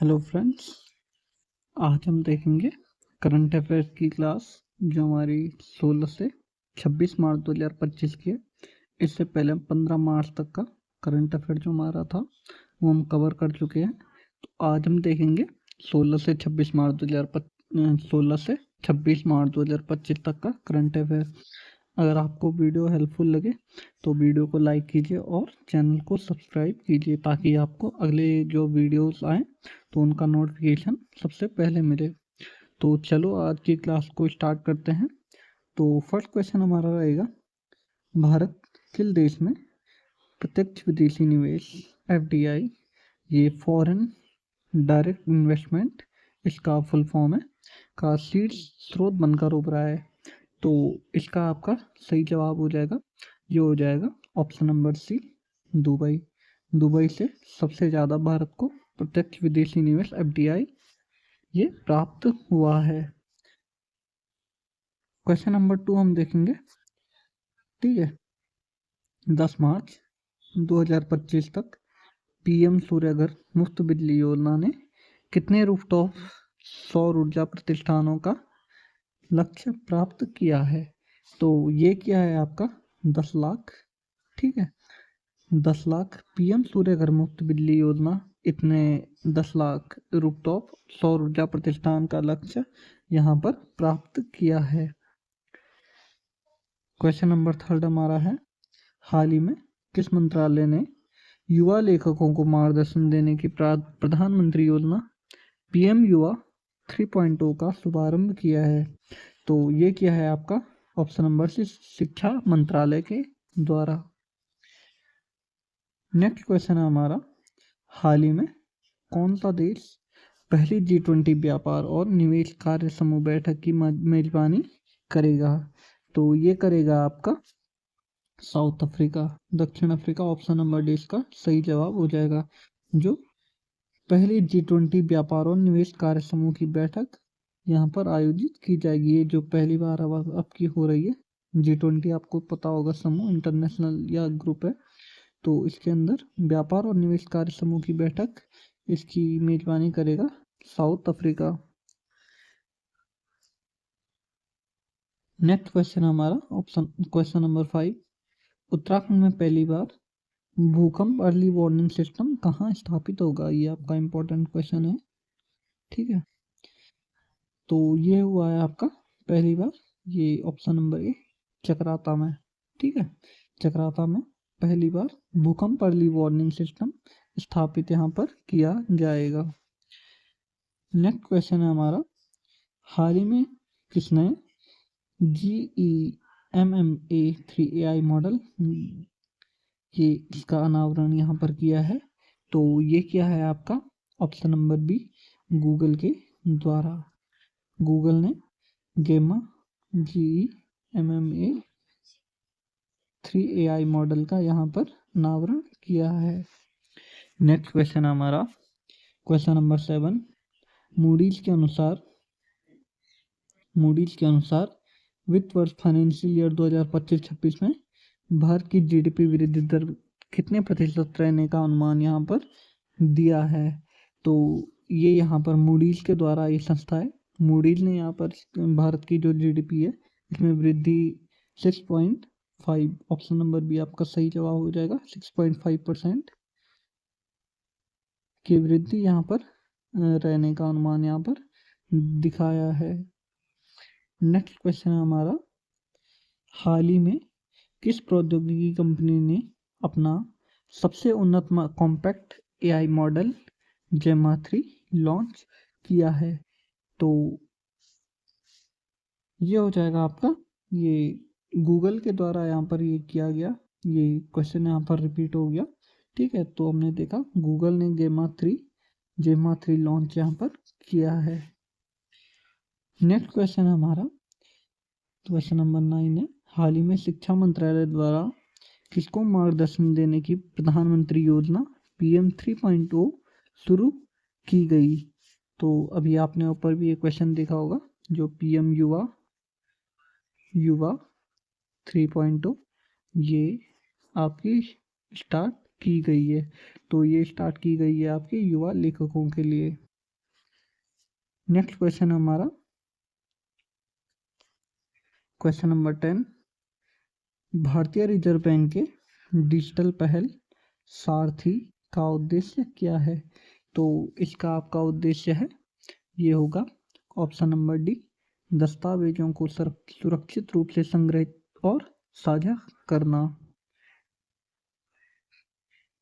Hello friends, आज हम देखेंगे करंट अफेयर्स की क्लास जो हमारी 16 से 26 मार्च 2025 की है। इससे पहले हम 15 मार्च तक का करंट अफेयर जो हमारा था वो हम कवर कर चुके हैं। तो आज हम देखेंगे 16 से 26 मार्च 2025 तक का करंट अफेयर। अगर आपको वीडियो हेल्पफुल लगे तो वीडियो को लाइक कीजिए और चैनल को सब्सक्राइब कीजिए ताकि आपको अगले जो वीडियोस आएँ तो उनका नोटिफिकेशन सबसे पहले मिले। तो चलो आज की क्लास को स्टार्ट करते हैं। तो फर्स्ट क्वेश्चन हमारा रहेगा, भारत किस देश में प्रत्यक्ष विदेशी निवेश एफडीआई, ये फॉरेन डायरेक्ट इन्वेस्टमेंट इसका फुल फॉर्म है, का शीर्ष स्रोत बनकर उभरा है। तो इसका आपका सही जवाब हो जाएगा, ये हो जाएगा option number C, Dubai. Dubai से सबसे ज़्यादा भारत को प्रत्यक्ष विदेशी निवेश एफडीआई ये प्राप्त हुआ है। क्वेश्चन नंबर 2 हम देखेंगे। ठीक है, 10 मार्च 2025 तक पीएम सूर्यघर मुफ्त बिजली योजना ने कितने रूफटॉप सौर ऊर्जा प्रतिष्ठानों का लक्ष्य प्राप्त किया है? तो ये क्या है आपका 10 लाख। ठीक है, 10 लाख पीएम सूर्यघर मुफ्त बिजली योजना, इतने 10 लाख रूफटॉप सौर ऊर्जा प्रतिष्ठान का लक्ष्य यहाँ पर प्राप्त किया है। क्वेश्चन नंबर 3 हमारा है, हाल ही में किस मंत्रालय ने युवा लेखकों को मार्गदर्शन देने की प्रधानमंत्री योजना पीएम युवा 3.0 का शुभारंभ किया है? तो ये क्या है आपका ऑप्शन नंबर सी, शिक्षा मंत्रालय के द्वारा। नेक्स्ट क्वेश्चन है हमारा, हाल ही में कौन सा देश पहली G20 व्यापार और निवेश कार्य समूह बैठक की मेजबानी करेगा? तो ये करेगा आपका साउथ अफ्रीका, दक्षिण अफ्रीका। ऑप्शन नंबर डी इसका सही जवाब हो जाएगा। जो पहली G20 व्यापार और निवेश कार्य समूह की बैठक यहाँ पर आयोजित की जाएगी, ये जो पहली बार अब की हो रही है। G20 आपको पता होगा समूह इंटरनेशनल या ग्रुप है, तो इसके अंदर व्यापार और निवेश कार्य समूह की बैठक इसकी मेजबानी करेगा साउथ अफ्रीका। नेक्स्ट क्वेश्चन हमारा क्वेश्चन नंबर 5, उत्तराखंड में पहली बार भूकंप अर्ली वार्निंग सिस्टम कहाँ स्थापित होगा? ये आपका इम्पोर्टेंट क्वेश्चन है। ठीक है, तो ये हुआ है आपका पहली बार, ये ऑप्शन नंबर ए, चक्राता में। ठीक है, चक्राता में पहली बार भूकंप अर्ली वार्निंग सिस्टम स्थापित यहाँ पर किया जाएगा। नेक्स्ट क्वेश्चन है हमारा, हाल ही में किसने GEMMA3 AI मॉडल ये इसका अनावरण यहाँ पर किया है? तो ये क्या है आपका ऑप्शन नंबर बी, गूगल के द्वारा। गूगल ने गेमा GEMMA3 AI मॉडल का यहाँ पर अनावरण किया है। नेक्स्ट क्वेश्चन हमारा क्वेश्चन नंबर 7, मूडीज के अनुसार वित्त वर्ष फाइनेंशियल ईयर 2025-26 में भारत की जीडीपी वृद्धि दर कितने प्रतिशत रहने का अनुमान यहाँ पर दिया है? तो ये यहाँ पर मूडीज के द्वारा ये संस्था है, मूडीज ने यहाँ पर भारत की जो जीडीपी है इसमें वृद्धि 6.5, ऑप्शन नंबर बी आपका सही जवाब हो जाएगा। 6.5% की वृद्धि यहाँ पर रहने का अनुमान यहाँ पर दिखाया है। नेक्स्ट क्वेश्चन है हमारा, हाल ही में किस प्रौद्योगिकी कंपनी ने अपना सबसे उन्नत कॉम्पैक्ट एआई मॉडल जेमा 3 लॉन्च किया है? तो ये हो जाएगा आपका, ये गूगल के द्वारा यहाँ पर ये किया गया, ये क्वेश्चन यहाँ पर रिपीट हो गया। ठीक है, तो हमने देखा गूगल ने जेमा 3 लॉन्च यहाँ पर किया है। नेक्स्ट क्वेश्चन हमारा क्वेश्चन नंबर 9 है, हाल ही में शिक्षा मंत्रालय द्वारा किसको मार्गदर्शन देने की प्रधानमंत्री योजना पीएम 3.0 शुरू की गई? तो अभी आपने ऊपर भी एक क्वेश्चन देखा होगा, जो पीएम युवा 3.0 ये आपकी स्टार्ट की गई है? तो ये स्टार्ट की गई है आपके युवा लेखकों के लिए। नेक्स्ट क्वेश्चन हमारा क्वेश्चन नंबर 10, भारतीय रिजर्व बैंक के डिजिटल पहल सारथी का उद्देश्य क्या है? तो इसका आपका उद्देश्य है, ये होगा ऑप्शन नंबर डी, दस्तावेजों को सुरक्षित रूप से संग्रहित और साझा करना।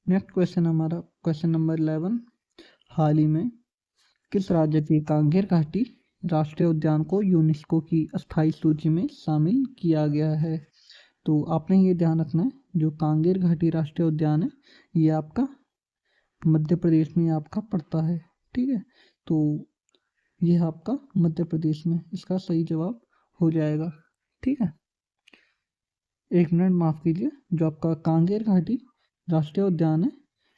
नेक्स्ट क्वेश्चन हमारा क्वेश्चन नंबर 11, हाल ही में किस राज्य की कांगेर घाटी राष्ट्रीय उद्यान को यूनेस्को की अस्थायी सूची में शामिल किया गया है? तो आपने ये ध्यान रखना है, जो कांगेर घाटी राष्ट्रीय उद्यान है ये आपका मध्य प्रदेश में आपका पड़ता है। ठीक है, तो ये आपका मध्य प्रदेश में इसका सही जवाब हो जाएगा। ठीक है, एक मिनट माफ़ कीजिए, जो आपका कांगेर घाटी राष्ट्रीय उद्यान है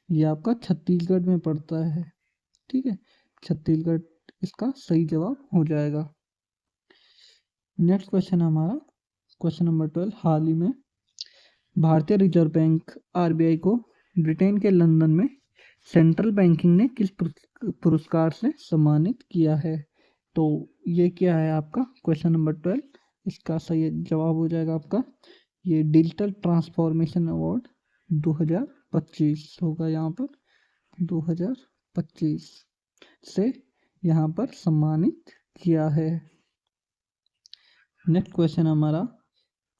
ये आपका छत्तीसगढ़ में पड़ता है। ठीक है, छत्तीसगढ़ इसका सही जवाब हो जाएगा। नेक्स्ट क्वेश्चन हमारा क्वेश्चन नंबर 12, हाल ही में भारतीय रिजर्व बैंक आरबीआई को ब्रिटेन के लंदन में सेंट्रल बैंकिंग ने किस पुरस्कार से सम्मानित किया है? तो ये क्या है आपका क्वेश्चन नंबर 12, इसका सही जवाब हो जाएगा आपका ये डिजिटल ट्रांसफॉर्मेशन अवार्ड 2025 होगा, यहाँ पर 2025 से यहाँ पर सम्मानित किया है। नेक्स्ट क्वेश्चन हमारा,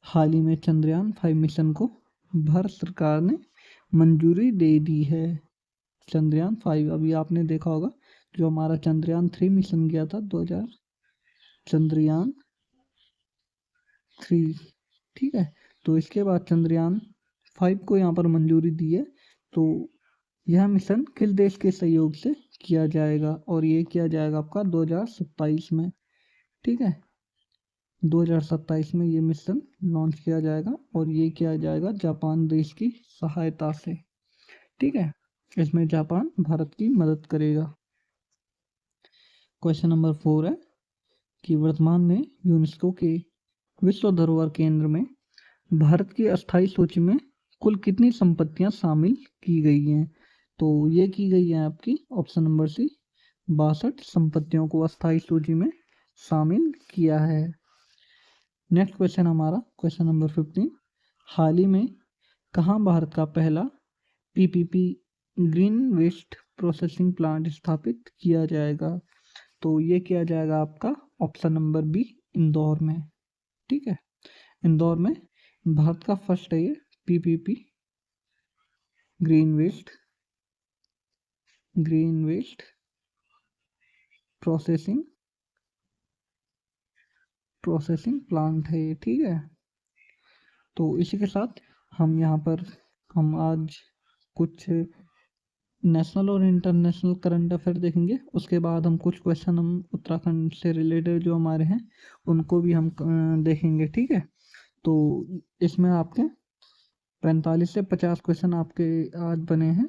हाल ही में चंद्रयान 5 मिशन को भारत सरकार ने मंजूरी दे दी है। चंद्रयान 5 अभी आपने देखा होगा, जो हमारा चंद्रयान 3 मिशन गया था 2000, चंद्रयान 3। ठीक है, तो इसके बाद चंद्रयान 5 को यहाँ पर मंजूरी दी है। तो यह मिशन किस देश के सहयोग से किया जाएगा? और ये किया जाएगा आपका 2027 में। ठीक है, 2027 में ये मिशन लॉन्च किया जाएगा और ये किया जाएगा जापान देश की सहायता से। ठीक है, इसमें जापान भारत की मदद करेगा। क्वेश्चन नंबर 4 है कि वर्तमान में यूनेस्को के विश्व धरोहर केंद्र में भारत की अस्थायी सूची में कुल कितनी संपत्तियां शामिल की गई हैं? तो ये की गई है आपकी ऑप्शन नंबर सी, 62 संपत्तियों को अस्थायी सूची में शामिल किया है। नेक्स्ट क्वेश्चन हमारा क्वेश्चन नंबर 15, हाल ही में कहाँ भारत का पहला PPP green waste processing plant स्थापित किया जाएगा? तो ये किया जाएगा आपका ऑप्शन नंबर बी, इंदौर में। ठीक है, इंदौर में भारत का फर्स्ट है ये PPP green waste processing plant है ये। ठीक है, तो इसी के साथ हम आज कुछ नेशनल और इंटरनेशनल करंट अफेयर देखेंगे। उसके बाद हम कुछ क्वेश्चन हम उत्तराखंड से रिलेटेड जो हमारे हैं उनको भी हम देखेंगे। ठीक है, तो इसमें आपके 45 से 50 क्वेश्चन आपके आज बने हैं।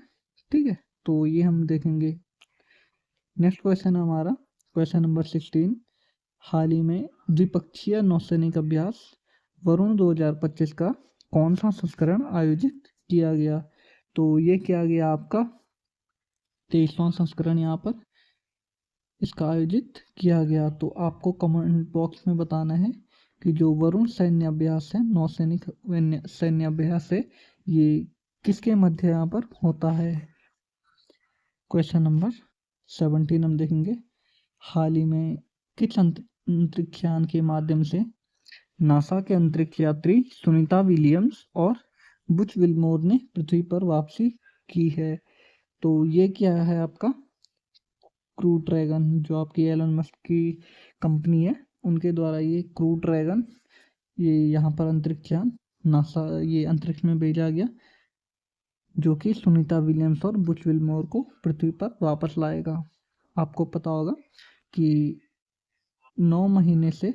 ठीक है, तो ये हम देखेंगे। नेक्स्ट क्वेश्चन हमारा क्वेश्चन नंबर 16, हाल ही में द्विपक्षीय नौसैनिक अभ्यास वरुण 2025 का कौन सा संस्करण आयोजित किया गया? तो ये किया गया आपका 23वां संस्करण यहाँ पर इसका आयोजित किया गया। तो आपको कमेंट बॉक्स में बताना है कि जो वरुण सैन्य अभ्यास है, नौसैनिक सैन्य अभ्यास है, ये किसके मध्य यहाँ पर होता है। क्वेश्चन नंबर 17 हम देखेंगे, हाल ही में किस अंतरिक्षयान के माध्यम से नासा के अंतरिक्ष यात्री सुनीता विलियम्स और बुच विल्मोर ने पृथ्वी पर वापसी की है? तो ये क्या है आपका क्रू ड्रैगन, जो आपकी एलन मस्क की कंपनी है उनके द्वारा ये क्रू ड्रैगन ये यहाँ पर अंतरिक्षयान नासा ये अंतरिक्ष में भेजा गया, जो कि सुनीता विलियम्स और बुच विल्मोर को पृथ्वी पर वापस लाएगा। आपको पता होगा कि 9 महीने से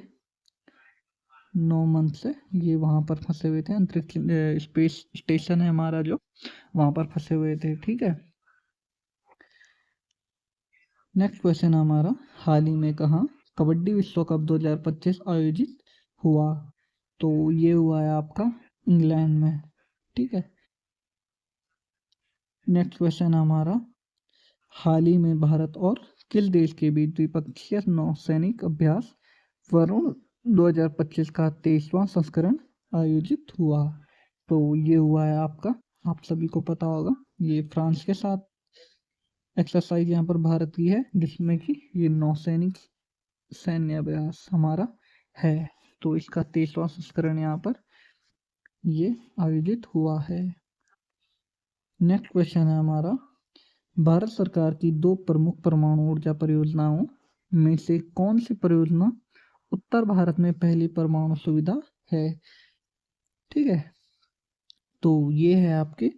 9 मंथ से ये वहाँ पर फंसे हुए थे, अंतरिक्ष स्पेस स्टेशन है हमारा जो वहाँ पर फंसे हुए थे। ठीक है, नेक्स्ट क्वेश्चन हमारा, हाल ही में कहाँ कबड्डी विश्व कप 2025 आयोजित हुआ? तो ये हुआ है आपका इंग्लैंड में। ठीक है, नेक्स्ट क्वेश्चन हमारा, हाल ही में भारत और किस देश के बीच द्विपक्षीय नौसैनिक अभ्यास वरुण 2025 का 23वां संस्करण आयोजित हुआ? तो ये हुआ है आपका, आप सभी को पता होगा, ये फ्रांस के साथ एक्सरसाइज यहाँ पर भारत की है, जिसमें कि ये नौसैनिक सैन्य अभ्यास हमारा है। तो इसका 23वां संस्करण यहाँ पर ये आयोजित हुआ है। नेक्स्ट क्वेश्चन है हमारा, भारत सरकार की दो प्रमुख परमाणु ऊर्जा परियोजनाओं में से कौन सी परियोजना उत्तर भारत में पहली परमाणु सुविधा है? ठीक है, तो ये है आपके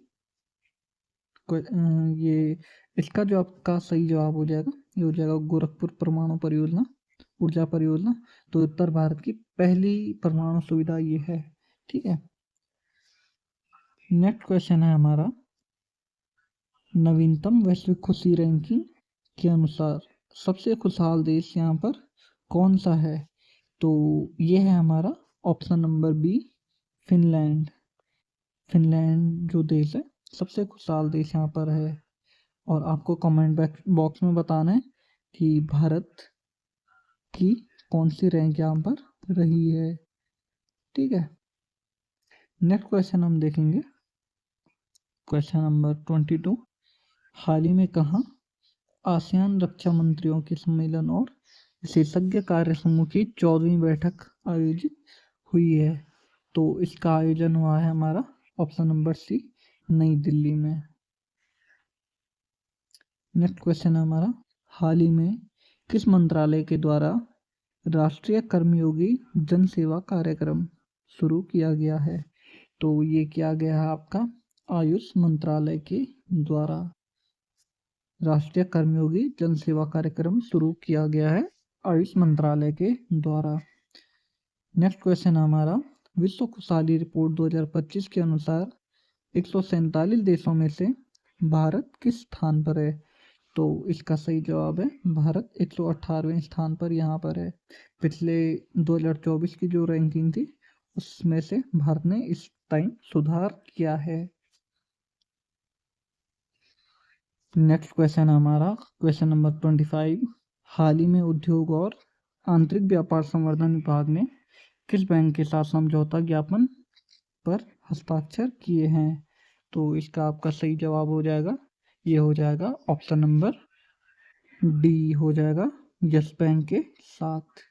ये इसका जो आपका सही जवाब हो जाएगा, ये हो जाएगा गोरखपुर परमाणु परियोजना, ऊर्जा परियोजना। तो उत्तर भारत की पहली परमाणु सुविधा ये है। ठीक है, नेक्स्ट क्वेश्चन है हमारा, नवीनतम वैश्विक खुशी रैंकिंग के अनुसार सबसे खुशहाल देश यहाँ पर कौन सा है? तो ये है हमारा option number B, Finland. Finland जो देश है सबसे खुशहाल देश यहाँ पर है। और आपको कमेंट बॉक्स में बताना है कि भारत की कौन सी रैंक यहाँ पर रही है। ठीक है, नेक्स्ट क्वेश्चन हम देखेंगे, क्वेश्चन नंबर 22, हाल ही में कहाँ आसियान रक्षा मंत्रियों के सम्मेलन और विशेषज्ञ कार्य समूह की 14वीं बैठक आयोजित हुई है? तो इसका आयोजन हुआ है हमारा ऑप्शन नंबर सी, नई दिल्ली में। नेक्स्ट क्वेश्चन है हमारा, हाल ही में किस मंत्रालय के द्वारा राष्ट्रीय कर्मयोगी जन सेवा कार्यक्रम शुरू किया गया है? तो ये किया गया है आपका आयुष मंत्रालय के द्वारा राष्ट्रीय कर्मयोगी जन सेवा कार्यक्रम शुरू किया गया है आयुष मंत्रालय के द्वारा। नेक्स्ट क्वेश्चन हमारा, विश्व खुशहाली रिपोर्ट 2025 के अनुसार 147 देशों में से भारत किस स्थान पर है? तो इसका सही जवाब है भारत 118वें स्थान पर यहाँ पर है। पिछले 2024 की जो रैंकिंग थी उसमें से भारत ने इस टाइम सुधार किया है। नेक्स्ट क्वेश्चन हमारा, क्वेश्चन नंबर 25, हाल ही में उद्योग और आंतरिक व्यापार संवर्धन विभाग ने किस बैंक के साथ समझौता ज्ञापन पर हस्ताक्षर किए हैं? तो इसका आपका सही जवाब हो जाएगा, ये हो जाएगा ऑप्शन नंबर डी हो जाएगा, यस बैंक के साथ।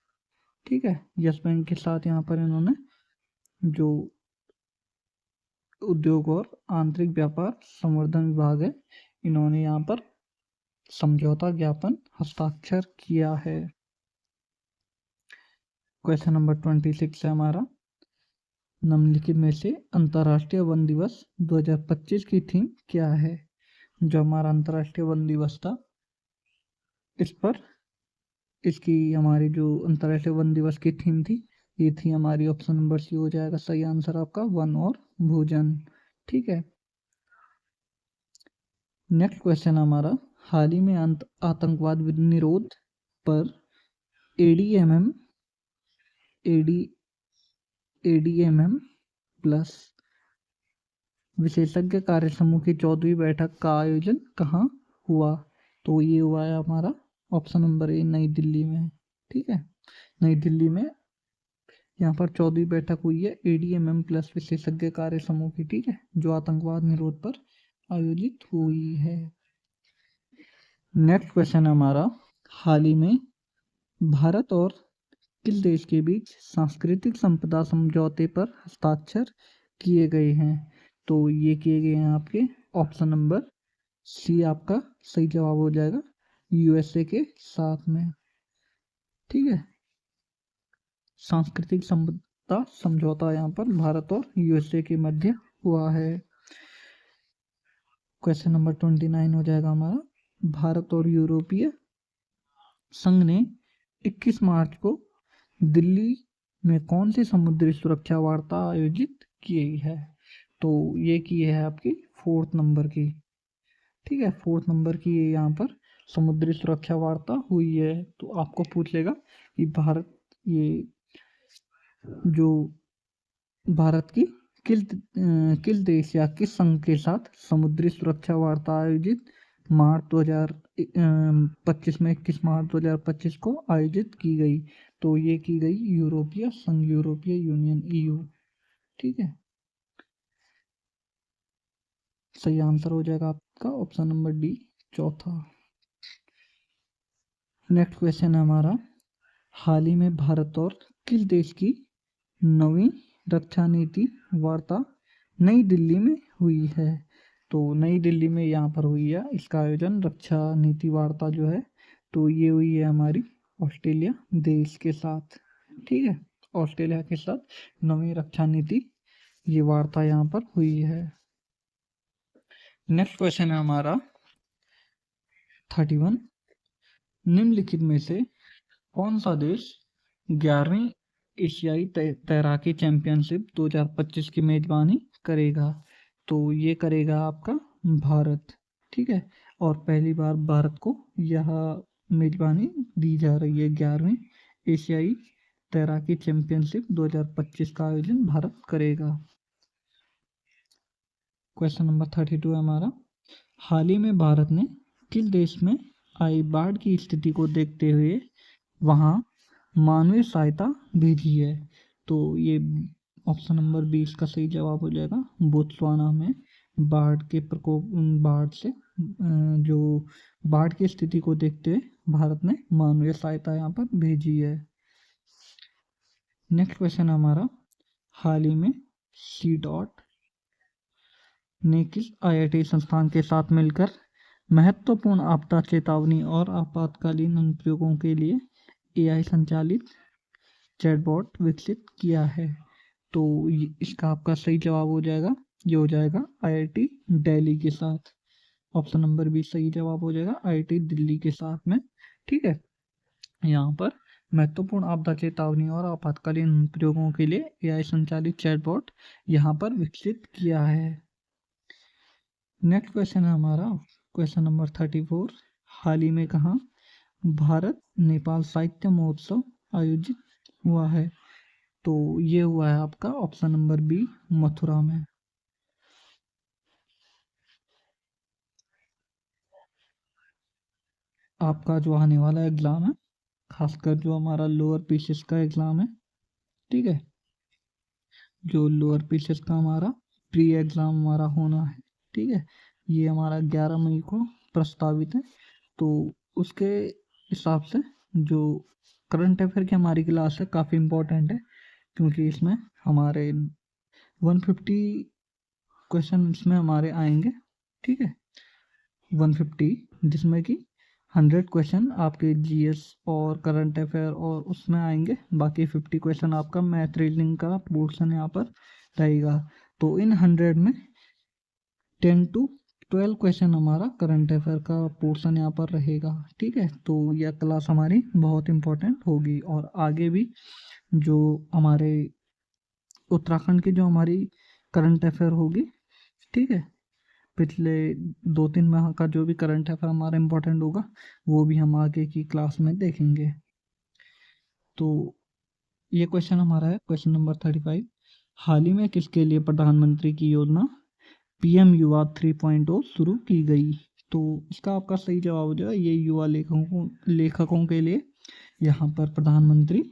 ठीक है, यस बैंक के साथ यहाँ पर इन्होंने जो उद्योग और आंतरिक व्यापार संवर्धन विभाग है, इन्होंने यहाँ पर समझौता ज्ञापन हस्ताक्षर किया है। क्वेश्चन नंबर 26 है हमारा, निम्नलिखित में से अंतर्राष्ट्रीय वन दिवस 2025 की थीम क्या है? जो हमारा अंतर्राष्ट्रीय वन दिवस था, इस पर इसकी हमारी जो अंतर्राष्ट्रीय वन दिवस की थीम थी, ये थी हमारी ऑप्शन नंबर सी हो जाएगा सही आंसर आपका, वन और भोजन। ठीक है, नेक्स्ट क्वेश्चन हमारा, हाल ही में आतंकवाद निरोध पर एडीएमएम प्लस विशेषज्ञ कार्य समूह की 14वीं बैठक का आयोजन कहाँ हुआ? तो ये हुआ है हमारा ऑप्शन नंबर ए, नई दिल्ली में। ठीक है, नई दिल्ली में यहाँ पर 14वीं बैठक हुई है एडीएमएम प्लस विशेषज्ञ कार्य समूह की। ठीक है, जो आतंकवाद निरोध पर आयोजित हुई है। नेक्स्ट क्वेश्चन हमारा, हाल ही में भारत और किस देश के बीच सांस्कृतिक संपदा समझौते पर हस्ताक्षर किए गए हैं? तो ये किए गए हैं आपके ऑप्शन नंबर सी, आपका सही जवाब हो जाएगा, यूएसए के साथ में। ठीक है, सांस्कृतिक संपदा समझौता यहाँ पर भारत और यूएसए के मध्य हुआ है। क्वेश्चन नंबर 29 हो जाएगा हमारा, भारत और यूरोपीय संघ ने 21 मार्च को दिल्ली में कौन सी समुद्री सुरक्षा वार्ता आयोजित की है? तो ये की है आपकी 4th नंबर की। ठीक है, 4th नंबर की यहाँ पर समुद्री सुरक्षा वार्ता हुई है। तो आपको पूछ लेगा कि भारत, ये जो भारत की किस देश या किस संघ के साथ समुद्री सुरक्षा वार्ता आयोजित मार्च 2025 में 21 मार्च 2025 को आयोजित की गई? तो ये की गई यूरोपीय संघ, यूरोपीय यूनियन, ईयू। ठीक है, सही आंसर हो जाएगा आपका ऑप्शन नंबर डी, चौथा। नेक्स्ट क्वेश्चन है हमारा, हाल ही में भारत और किस देश की नवी रक्षा नीति वार्ता नई दिल्ली में हुई है? तो नई दिल्ली में यहाँ पर हुई है इसका आयोजन, रक्षा नीति वार्ता जो है, तो ये हुई है हमारी ऑस्ट्रेलिया देश के साथ। ठीक है, ऑस्ट्रेलिया के साथ नवी रक्षा नीति ये वार्ता यहाँ पर हुई है। नेक्स्ट क्वेश्चन है हमारा 31, निम्नलिखित में से कौन सा देश 11वीं एशियाई तैराकी चैंपियनशिप 2025 की मेजबानी करेगा? तो ये करेगा आपका भारत। ठीक है, और पहली बार भारत को यह मेजबानी दी जा रही है। 11वीं एशियाई तैराकी चैंपियनशिप 2025 का आयोजन भारत करेगा। क्वेश्चन नंबर 32 है हमारा, हाल ही में भारत ने किस देश में आई बाढ़ की स्थिति को देखते हुए वहां मानवीय सहायता भेजी है? तो ये ऑप्शन नंबर 20 का सही जवाब हो जाएगा। बोत्सवाना में बाढ़ के प्रकोप, बाढ़ से जो बाढ़ की स्थिति को देखते हुए भारत ने मानवीय सहायता यहाँ पर भेजी है। नेक्स्ट क्वेश्चन हमारा, हाल ही में CDOT ने किस IIT संस्थान के साथ मिलकर महत्वपूर्ण आपदा चेतावनी और आपातकालीन अनुप्रयोगों के लिए AI संचालित चैटबॉट विकसित किया है? तो इसका आपका सही जवाब हो जाएगा, ये हो जाएगा IIT दिल्ली के साथ। ऑप्शन नंबर बी सही जवाब हो जाएगा, IIT दिल्ली के साथ में। ठीक है, यहाँ पर महत्वपूर्ण आपदा चेतावनी और आपातकालीन अनुप्रयोगों के लिए AI संचालित चैटबॉट यहाँ पर विकसित किया है। नेक्स्ट क्वेश्चन है हमारा क्वेश्चन नंबर 34, हाल ही में कहाँ भारत नेपाल साहित्य महोत्सव आयोजित हुआ है? तो ये हुआ है आपका ऑप्शन नंबर बी, मथुरा में। आपका जो आने वाला एग्ज़ाम है, खासकर जो हमारा लोअर पीसीएस का एग्ज़ाम है, ठीक है, जो लोअर पीसीएस का हमारा प्री एग्ज़ाम हमारा होना है, ठीक है, ये हमारा 11 मई को प्रस्तावित है। तो उसके हिसाब से जो करंट अफेयर की हमारी क्लास है काफ़ी इम्पोर्टेंट है, क्योंकि इसमें हमारे 150 क्वेश्चन इसमें हमारे आएंगे। ठीक है, 150, जिसमें कि 100 क्वेश्चन आपके जीएस और करंट अफेयर और उसमें आएंगे, बाकी 50 क्वेश्चन आपका मैथ रीजनिंग का पोर्शन यहाँ पर रहेगा। तो इन 100 में 10 to 12 क्वेश्चन हमारा करंट अफेयर का पोर्शन यहाँ पर रहेगा। ठीक है, तो यह क्लास हमारी बहुत इम्पोर्टेंट होगी। और आगे भी जो हमारे उत्तराखंड की जो हमारी करंट अफेयर होगी, ठीक है, पिछले 2-3 माह का जो भी करंट अफेयर हमारा इम्पोर्टेंट होगा वो भी हम आगे की क्लास में देखेंगे। तो ये क्वेश्चन हमारा है क्वेश्चन नंबर 35, हाल ही में किसके लिए प्रधानमंत्री की योजना PM युवा 3.0 शुरू की गई? तो इसका आपका सही जवाब हो जाएगा, ये युवा लेखकों के लिए यहाँ पर प्रधानमंत्री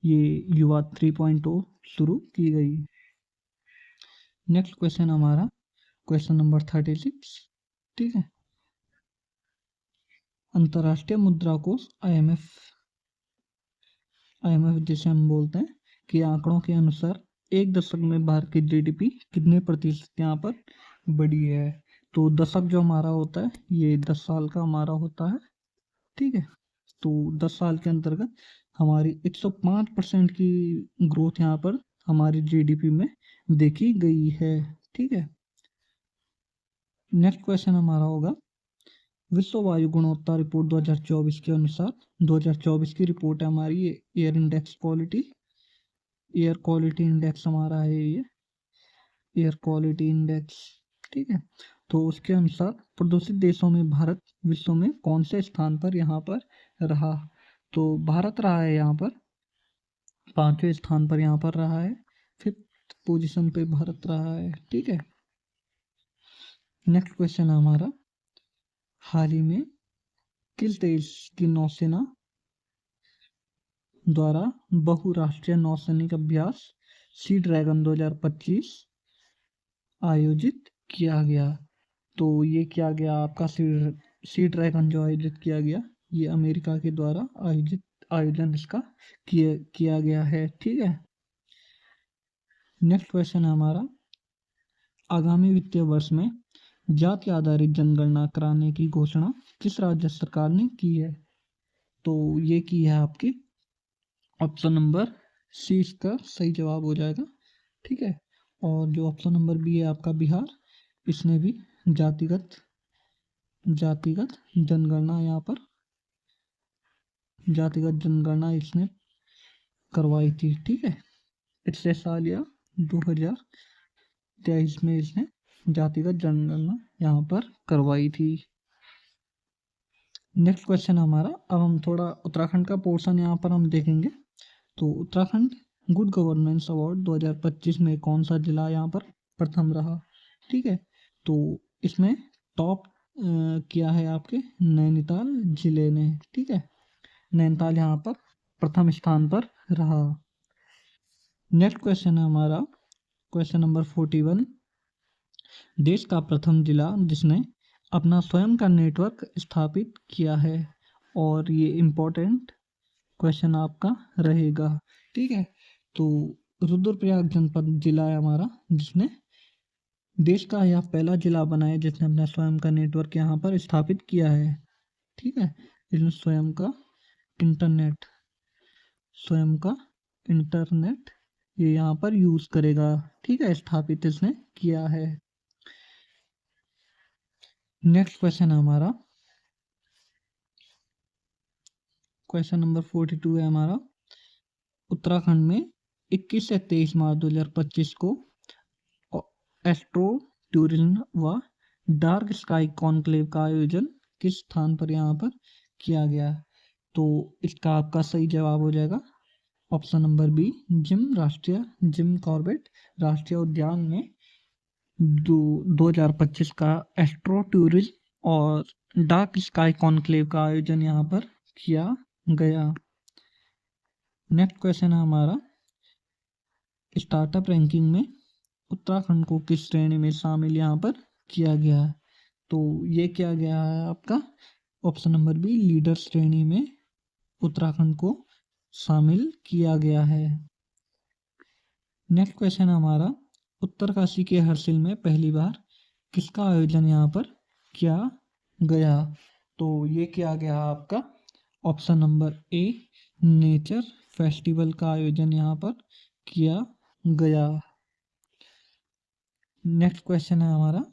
ये युवा 3.0 शुरू की गई। नेक्स्ट क्वेश्चन हमारा क्वेश्चन नंबर 36, ठीक है, अंतर्राष्ट्रीय मुद्रा कोष IMF जिसे हम बोलते हैं, कि आंकड़ों के अनुसार एक दशक में भारत की GDP कितने प्रतिशत यहाँ पर बढ़ी है? तो दशक जो हमारा होता है ये 10 साल का हमारा होता है। ठीक है, तो 10 साल के अंतर्गत हमारी 105% की ग्रोथ यहाँ पर हमारी GDP में देखी गई है। ठीक है, नेक्स्ट क्वेश्चन हमारा होगा, विश्व वायु गुणवत्ता रिपोर्ट 2024 के अनुसार, 2024 की रिपोर्ट है हमारी, एयर क्वालिटी इंडेक्स हमारा है ये एयर क्वालिटी इंडेक्स। ठीक है, तो उसके अनुसार प्रदूषित देशों में भारत विश्व में कौन से स्थान पर यहाँ पर रहा? तो भारत रहा है यहाँ पर 5वें स्थान पर यहाँ पर रहा है, 5th पोजीशन पे भारत रहा है। ठीक है, नेक्स्ट क्वेश्चन है हमारा, हाल ही में किस देश की नौसेना द्वारा बहुराष्ट्रीय नौसैनिक अभ्यास सी ड्रैगन 2025 आयोजित किया गया? तो ये किया गया आपका सी ड्रैगन जो आयोजित किया गया, ये अमेरिका के द्वारा आयोजन इसका किया गया है। ठीक है, नेक्स्ट क्वेश्चन है हमारा, आगामी वित्तीय वर्ष में जाति आधारित जनगणना कराने की घोषणा किस राज्य सरकार ने की है? तो ये की है आपकी ऑप्शन नंबर सी इसका सही जवाब हो जाएगा। ठीक है, और जो ऑप्शन नंबर बी है आपका बिहार, इसने भी जातिगत जनगणना यहाँ पर जातिगत जनगणना इसने करवाई थी। ठीक है, पिछले साल या 2023 में इसने जातिगत जनगणना यहाँ पर करवाई थी। नेक्स्ट क्वेश्चन हमारा, अब हम थोड़ा उत्तराखंड का पोर्शन यहाँ पर हम देखेंगे। तो उत्तराखंड गुड गवर्नेंस अवार्ड 2025 में कौन सा जिला यहाँ पर प्रथम रहा? ठीक है, तो इसमें टॉप किया है आपके नैनीताल जिले ने। ठीक है, नैनीताल यहाँ पर प्रथम स्थान पर रहा। नेक्स्ट क्वेश्चन है हमारा क्वेश्चन नंबर 41, देश का प्रथम जिला जिसने अपना स्वयं का नेटवर्क स्थापित किया है, और ये इम्पोर्टेंट क्वेश्चन आपका रहेगा। ठीक है, तो रुद्रप्रयाग जनपद जिला है हमारा, जिसने देश का यह पहला जिला बना है जिसने अपना स्वयं का नेटवर्क यहाँ पर स्थापित किया है। ठीक है, इसने स्वयं का इंटरनेट ये यहाँ पर यूज करेगा। ठीक है, स्थापित इसने किया है। नेक्स्ट क्वेश्चन है हमारा क्वेश्चन नंबर 42 है हमारा, उत्तराखंड में 21 से 23 मार्च 2025 को एस्ट्रो टूरिज्म व डार्क स्काई कॉन्क्लेव का आयोजन किस स्थान पर यहाँ पर किया गया? तो इसका आपका सही जवाब हो जाएगा option number B, Jim Corbett राष्ट्रीय उद्यान में 2025 का एस्ट्रो टूरिज्म और डार्क स्काई कॉन्क्लेव का आयोजन यहाँ पर किया गया। नेक्स्ट क्वेश्चन है हमारा, स्टार्टअप रैंकिंग में उत्तराखंड को किस श्रेणी में शामिल यहाँ पर किया गया है? तो ये किया गया है आपका ऑप्शन नंबर बी, लीडर श्रेणी में उत्तराखंड को शामिल किया गया है। नेक्स्ट क्वेश्चन है हमारा, उत्तरकाशी के हर्सिल में पहली बार किसका आयोजन यहाँ पर किया गया? तो ये किया गया आपका option number A, nature festival का आयोजन यहाँ पर किया गया। नेक्स्ट क्वेश्चन है हमारा,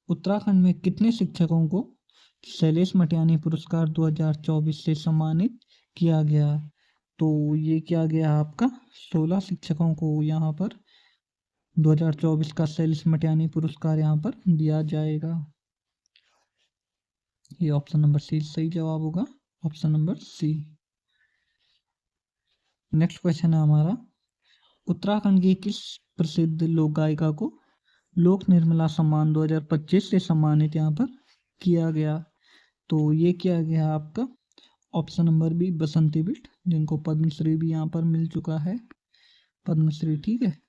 उत्तराखंड में कितने शिक्षकों को शैलेश मटियानी पुरस्कार 2024 से सम्मानित किया गया? तो ये किया गया आपका 16 शिक्षकों को यहाँ पर 2024 का शैलेश मटियानी पुरस्कार यहाँ पर दिया जाएगा। ये ऑप्शन नंबर सी सही जवाब होगा, option number C. Next question है हमारा, उत्तराखंड की किस प्रसिद्ध लोक गायिका को लोक निर्मला सम्मान 2025 से सम्मानित यहाँ पर किया गया? तो ये किया गया आपका ऑप्शन नंबर बी, बसंती बिष्ट, जिनको पद्मश्री भी यहाँ पर मिल चुका है, पद्मश्री। ठीक है,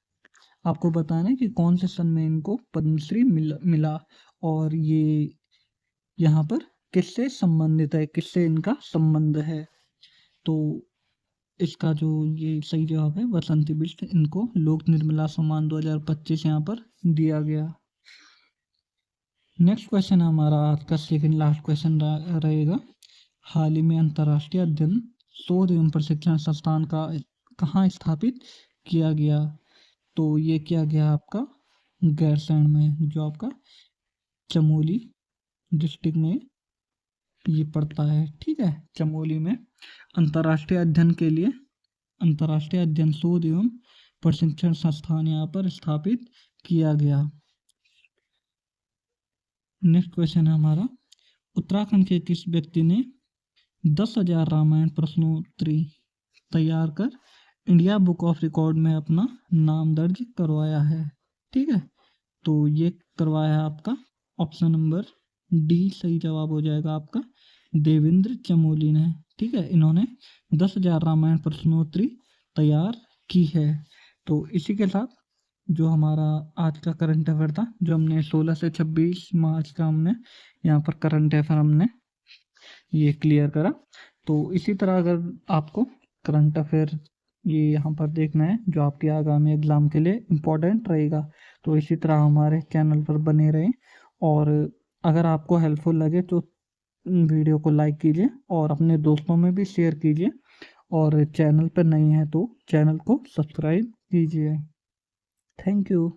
आपको बताना है कि कौन से सन में इनको पद्मश्री मिला और ये यहाँ पर किससे संबंधित है, किससे इनका संबंध है? तो इसका जो ये सही जवाब है बसंती बिष्ट, इनको लोक निर्मला सम्मान 2025 यहाँ पर दिया गया। नेक्स्ट क्वेश्चन हमारा आज का सेकंड लास्ट क्वेश्चन रहेगा, हाल ही में अंतर्राष्ट्रीय अध्ययन शोध एवं प्रशिक्षण संस्थान का कहाँ स्थापित किया गया? तो ये किया गया आपका गैरसैंण में, जो आपका चमोली डिस्ट्रिक्ट में ये पड़ता है। ठीक है, चमोली में अंतर्राष्ट्रीय अध्ययन शोध एवं प्रशिक्षण संस्थान यहाँ पर स्थापित किया गया। नेक्स्ट क्वेश्चन है हमारा, उत्तराखंड के किस व्यक्ति ने 10,000 रामायण प्रश्नोत्तरी तैयार कर इंडिया बुक ऑफ रिकॉर्ड में अपना नाम दर्ज करवाया है। ठीक है, तो ये करवाया है आपका ऑप्शन नंबर डी सही जवाब हो जाएगा आपका, देवेंद्र चमोली ने। ठीक है, इन्होंने 10,000 रामायण प्रश्नोत्तरी तैयार की है। तो इसी के साथ जो हमारा आज का करंट अफेयर था, जो हमने 16 से 26 मार्च का हमने यहाँ पर करंट अफेयर हमने ये क्लियर करा। तो इसी तरह अगर आपको करंट अफेयर ये यहाँ पर देखना है जो आपके आगामी एग्ज़ाम के लिए इम्पोर्टेंट रहेगा, तो इसी तरह हमारे चैनल पर बने रहें। और अगर आपको हेल्पफुल लगे तो वीडियो को लाइक कीजिए और अपने दोस्तों में भी शेयर कीजिए, और चैनल पर नए हैं तो चैनल को सब्सक्राइब कीजिए। Thank you.